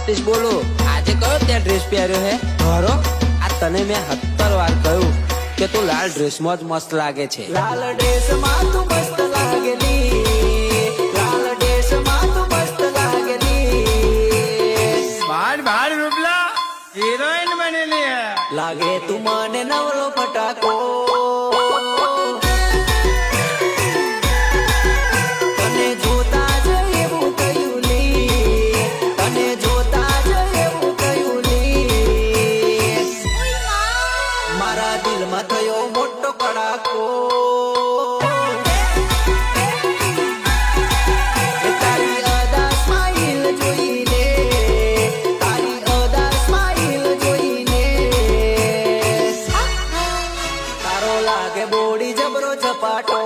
બોલો આજે કયો ત્યાં ડ્રેસ પહેર્યો હે મારો? આ તને મેં 70 વાર કહ્યું કે તું લાલ ડ્રેસમાં જ મસ્ત લાગે છે. લાલ ડ્રેસમાં તું મસ્ત લાગેલી, લાલ ડ્રેસમાં તું મસ્ત લાગેલી. બાર રૂપલા હિરોઈન બનેલી હે. લાગે તું મને નવલો ફટાકો. તને જોતા જ એવું થયું લી, તને જોતા જ એવું થયું લી. મારા દિલમાં થયો મોટો કડાકો. તારી અદા સ્માઈલ જોઈને, તારી અદા સ્માઈલ જોઈને તારો લાગે બોડી જબરો ઝપાટો.